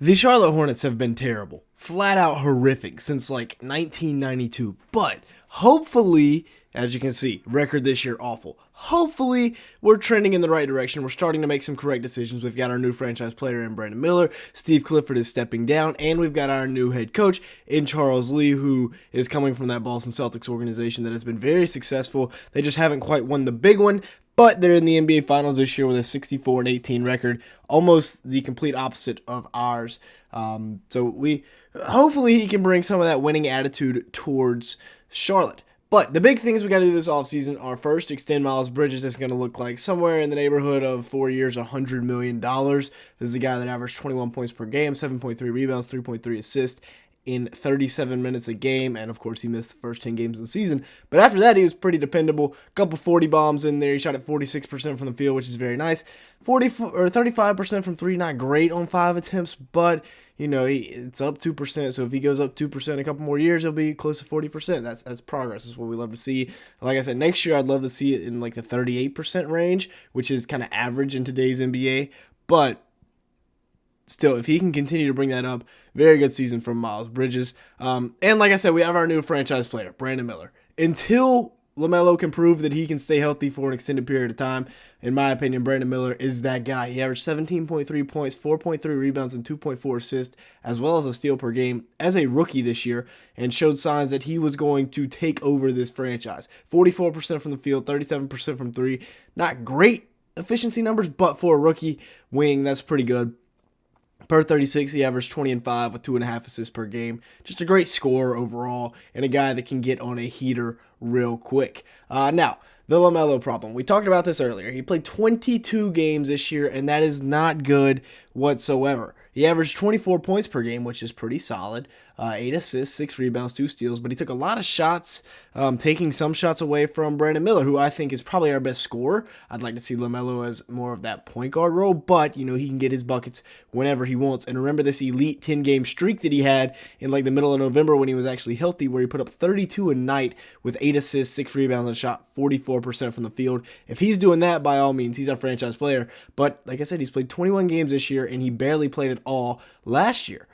The Charlotte Hornets have been terrible, flat out horrific since like 1992. But hopefully, as you can see, record this year awful. Hopefully, we're trending in the right direction. We're starting to make some correct decisions. We've got our new franchise player in Brandon Miller. Steve Clifford is stepping down, and we've got our new head coach in Charles Lee, who is coming from that Boston Celtics organization that has been very successful. They just haven't quite won the big one. But they're in the NBA Finals this year with a 64-18 record, almost the complete opposite of ours. Hopefully he can bring some of that winning attitude towards Charlotte. But the big things we got to do this offseason are first, extend Miles Bridges. It's going to look like somewhere in the neighborhood of 4 years, $100 million. This is a guy that averaged 21 points per game, 7.3 rebounds, 3.3 assists in 37 minutes a game, and of course he missed the first 10 games of the season. But after that, he was pretty dependable. A couple 40 bombs in there. He shot at 46% from the field, which is very nice. 35% from three, not great on 5 attempts, but it's up 2%. So if he goes up 2% a couple more years, he'll be close to 40%. That's progress. That's what we love to see. Like I said, next year I'd love to see it in like the 38% range, which is kind of average in today's NBA. But still, if he can continue to bring that up, very good season from Miles Bridges. And like I said, we have our new franchise player, Brandon Miller. Until LaMelo can prove that he can stay healthy for an extended period of time, in my opinion, Brandon Miller is that guy. He averaged 17.3 points, 4.3 rebounds, and 2.4 assists, as well as a steal per game as a rookie this year, and showed signs that he was going to take over this franchise. 44% from the field, 37% from three. Not great efficiency numbers, but for a rookie wing, that's pretty good. Per 36, he averaged 20 and 5 with 2.5 assists per game. Just a great scorer overall, and a guy that can get on a heater real quick. Now, the LaMelo problem. We talked about this earlier. He played 22 games this year, and that is not good whatsoever. He averaged 24 points per game, which is pretty solid. 8 assists, 6 rebounds, 2 steals, but he took a lot of shots, taking some shots away from Brandon Miller, who I think is probably our best scorer. I'd like to see LaMelo as more of that point guard role, but, he can get his buckets whenever he wants. And remember this elite 10-game streak that he had in like the middle of November when he was actually healthy, where he put up 32 a night with 8 assists, 6 rebounds, and shot 44% from the field. If he's doing that, by all means, he's our franchise player. But like I said, he's played 21 games this year, and he barely played at all last year.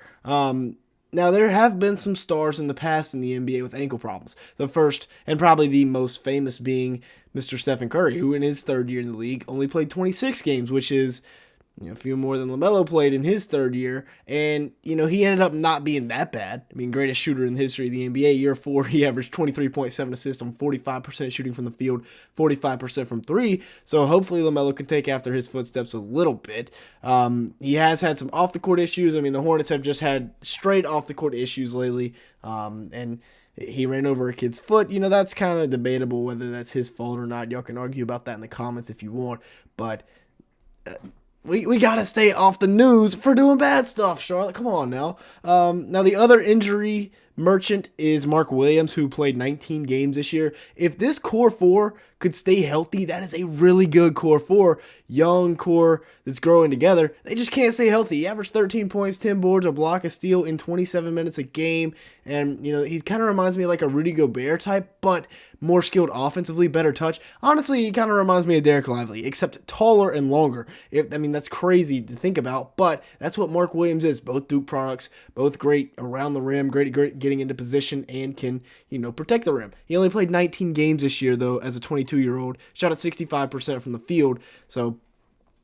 Now, there have been some stars in the past in the NBA with ankle problems. The first, and probably the most famous, being Mr. Stephen Curry, who in his third year in the league only played 26 games, which is a few more than LaMelo played in his third year, and, he ended up not being that bad. I mean, greatest shooter in the history of the NBA. Year 4, he averaged 23.7 assists on 45% shooting from the field, 45% from three, so hopefully LaMelo can take after his footsteps a little bit. He has had some off-the-court issues. I mean, the Hornets have just had straight off-the-court issues lately, and he ran over a kid's foot. That's kind of debatable whether that's his fault or not. Y'all can argue about that in the comments if you want, but We got to stay off the news for doing bad stuff, Charlotte. Come on now. Now, the other injury merchant is Mark Williams, who played 19 games this year. If this core 4 could stay healthy, that is a really good core 4. Young core that's growing together. They just can't stay healthy. He averaged 13 points, 10 boards, a block, a steal in 27 minutes a game. And, he kind of reminds me of like a Rudy Gobert type, but more skilled offensively, better touch. Honestly, he kind of reminds me of Derek Lively, except taller and longer. That's crazy to think about, but that's what Mark Williams is. Both Duke products, both great around the rim, great getting into position, and can, protect the rim. He only played 19 games this year, though, as a 22-year-old. Shot at 65% from the field, so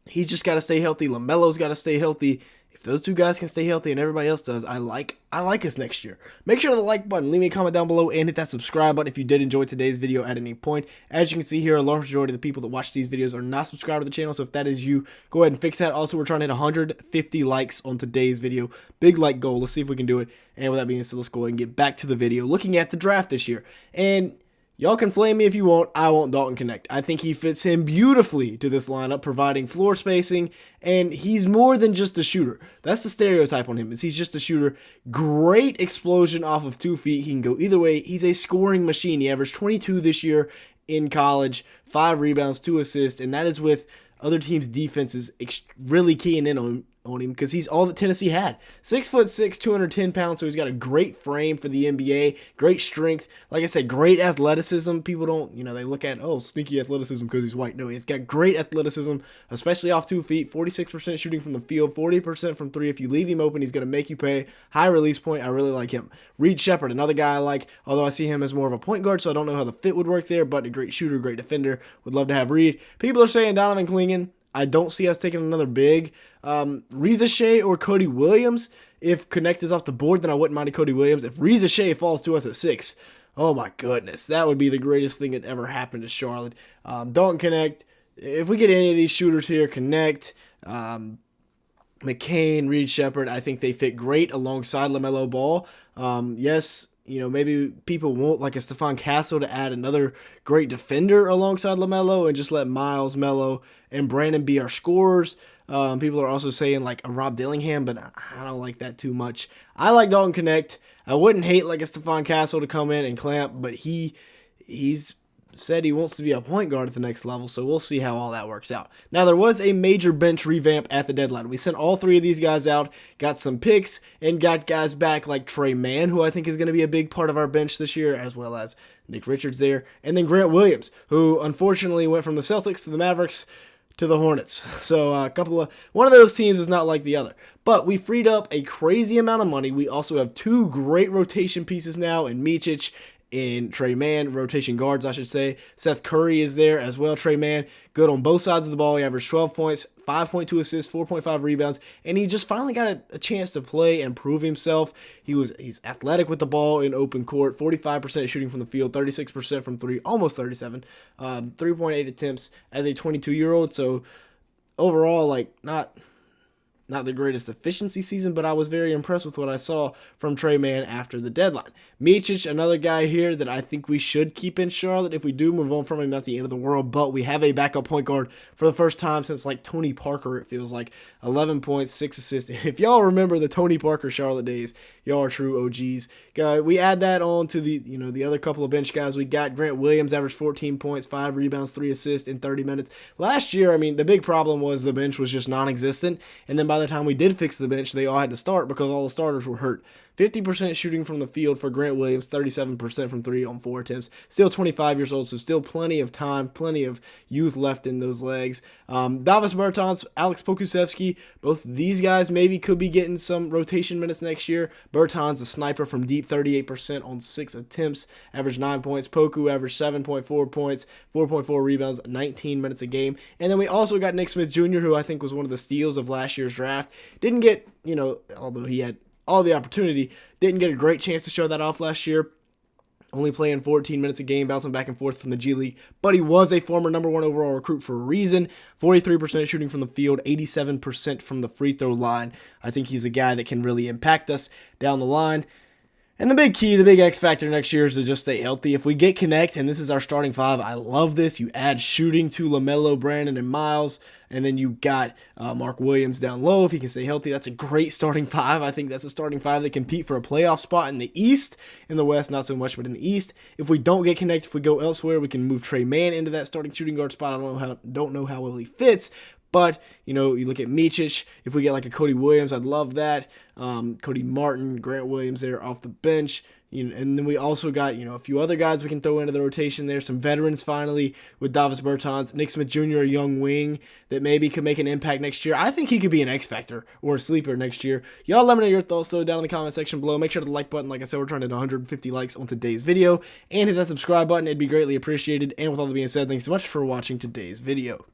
he's just got to stay healthy. LaMelo's got to stay healthy. If those two guys can stay healthy and everybody else does, I like us next year. Make sure to the like button, leave me a comment down below, and hit that subscribe button if you did enjoy today's video at any point. As you can see here, a large majority of the people that watch these videos are not subscribed to the channel, so if that is you, go ahead and fix that. Also, we're trying to hit 150 likes on today's video. Big like goal. Let's see if we can do it. And with that being said, let's go ahead and get back to the video, looking at the draft this year. And y'all can flame me if you want. I want Dalton Connect. I think he fits in beautifully to this lineup, providing floor spacing, and he's more than just a shooter. That's the stereotype on him, is he's just a shooter. Great explosion off of 2 feet. He can go either way. He's a scoring machine. He averaged 22 this year in college, 5 rebounds, 2 assists, and that is with other teams' defenses really keying in on him because he's all that Tennessee had. 6'6", 210 pounds, so he's got a great frame for the NBA, great strength. Like I said, great athleticism. People don't, they look at, sneaky athleticism because he's white. No, he's got great athleticism, especially off 2 feet, 46% shooting from the field, 40% from three. If you leave him open, he's going to make you pay. High release point, I really like him. Reed Shepherd, another guy I like, although I see him as more of a point guard, so I don't know how the fit would work there, but a great shooter, great defender. Would love to have Reed. People are saying Donovan Clingan. I don't see us taking another big. Reza Shea or Cody Williams. If Connect is off the board, then I wouldn't mind a Cody Williams. If Reza Shea falls to us at 6, oh my goodness, that would be the greatest thing that ever happened to Charlotte. Don't Connect. If we get any of these shooters here, Connect, McCain, Reed Shepherd, I think they fit great alongside LaMelo Ball. Yes, maybe people won't like a Stephon Castle to add another great defender alongside LaMelo and just let Miles, Melo, and Brandon be our scorers. People are also saying like a Rob Dillingham, but I don't like that too much. I like Dalton Connect. I wouldn't hate like a Stephon Castle to come in and clamp, but he's said he wants to be a point guard at the next level, so we'll see how all that works out. Now, there was a major bench revamp at the deadline. We sent all three of these guys out, got some picks, and got guys back like Trey Mann, who I think is going to be a big part of our bench this year, as well as Nick Richards there, and then Grant Williams, who unfortunately went from the Celtics to the Mavericks to the Hornets. So one of those teams is not like the other. But we freed up a crazy amount of money. We also have two great rotation pieces now in Micic in Trey Mann, rotation guards, I should say. Seth Curry is there as well. Trey Mann, good on both sides of the ball. He averaged 12 points, 5.2 assists, 4.5 rebounds, and he just finally got a chance to play and prove himself. He's athletic with the ball in open court, 45% shooting from the field, 36% from three, almost 37, 3.8 attempts as a 22-year-old. So overall, like not the greatest efficiency season, but I was very impressed with what I saw from Trey Mann after the deadline. Micic, another guy here that I think we should keep in Charlotte. If we do move on from him, not the end of the world, but we have a backup point guard for the first time since like Tony Parker, it feels like. 11 points, 6 assists. If y'all remember the Tony Parker Charlotte days, y'all are true OGs. We add that on to the other couple of bench guys. We got Grant Williams, averaged 14 points, 5 rebounds, 3 assists in 30 minutes. Last year, the big problem was the bench was just non-existent, and then by the time we did fix the bench, they all had to start because all the starters were hurt. 50% shooting from the field for Grant Williams, 37% from three on 4 attempts. Still 25 years old, so still plenty of time, plenty of youth left in those legs. Davis Bertans, Alex Pokusevski, both these guys maybe could be getting some rotation minutes next year. Bertans, a sniper from deep, 38% on 6 attempts, averaged 9 points. Poku averaged 7.4 points, 4.4 rebounds, 19 minutes a game. And then we also got Nick Smith Jr., who I think was one of the steals of last year's draft. Didn't get, although he had all the opportunity, didn't get a great chance to show that off last year. Only playing 14 minutes a game, bouncing back and forth from the G League. But he was a former number 1 overall recruit for a reason. 43% shooting from the field, 87% from the free throw line. I think he's a guy that can really impact us down the line. And the big key, the big X factor next year is to just stay healthy. If we get Connect, and this is our starting 5, I love this. You add shooting to LaMelo, Brandon, and Miles, and then you got Mark Williams down low. If he can stay healthy, that's a great starting 5. I think that's a starting 5 that compete for a playoff spot in the East. In the West, not so much, but in the East. If we don't get Connect, if we go elsewhere, we can move Trey Mann into that starting shooting guard spot. I don't know how well he fits. But, you look at Micic. If we get like a Cody Williams, I'd love that. Cody Martin, Grant Williams there off the bench. And then we also got, a few other guys we can throw into the rotation there. Some veterans finally with Davis Bertans. Nick Smith Jr., a young wing that maybe could make an impact next year. I think he could be an X factor or a sleeper next year. Y'all let me know your thoughts, though, down in the comment section below. Make sure to like button. Like I said, we're trying to hit 150 likes on today's video. And hit that subscribe button. It'd be greatly appreciated. And with all that being said, thanks so much for watching today's video.